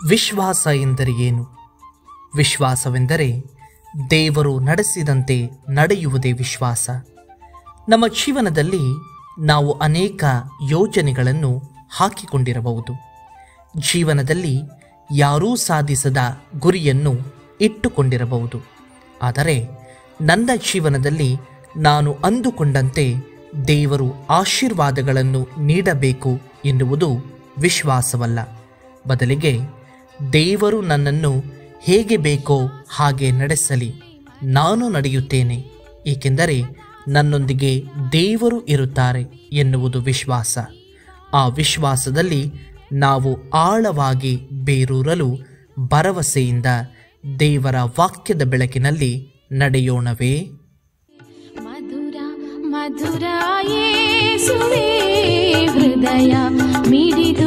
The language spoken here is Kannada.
ವಿಶ್ವಾಸ ಎಂದರೆ ಏನು? ವಿಶ್ವಾಸವೆಂದರೆ ದೇವರು ನಡೆಸಿದಂತೆ ನಡೆಯುವುದೇ ವಿಶ್ವಾಸ. ನಮ್ಮ ಜೀವನದಲ್ಲಿ ನಾವು ಅನೇಕ ಯೋಜನೆಗಳನ್ನು ಹಾಕಿಕೊಂಡಿರಬಹುದು. ಜೀವನದಲ್ಲಿ ಯಾರೂ ಸಾಧಿಸದ ಗುರಿಯನ್ನು ಇಟ್ಟುಕೊಂಡಿರಬಹುದು. ಆದರೆ ನನ್ನ ಜೀವನದಲ್ಲಿ ನಾನು ಅಂದುಕೊಂಡಂತೆ ದೇವರು ಆಶೀರ್ವಾದಗಳನ್ನು ನೀಡಬೇಕು ಎನ್ನುವುದು ವಿಶ್ವಾಸವಲ್ಲ. ಬದಲಿಗೆ ದೇವರು ನನ್ನನ್ನು ಹೇಗೆ ಬೇಕೋ ಹಾಗೆ ನಡೆಸಲಿ, ನಾನು ನಡೆಯುತ್ತೇನೆ, ಏಕೆಂದರೆ ನನ್ನೊಂದಿಗೆ ದೇವರು ಇರುತ್ತಾರೆ ಎನ್ನುವುದು ವಿಶ್ವಾಸ. ಆ ವಿಶ್ವಾಸದಲ್ಲಿ ನಾವು ಆಳವಾಗಿ ಬೇರೂರಲು ಭರವಸೆಯಿಂದ ದೇವರ ವಾಕ್ಯದ ಬೆಳಕಿನಲ್ಲಿ ನಡೆಯೋಣವೇ? ಮಧುರ ಮಧುರ ಯೇಸುವೇ ಹೃದಯ ಮಿಡಿದು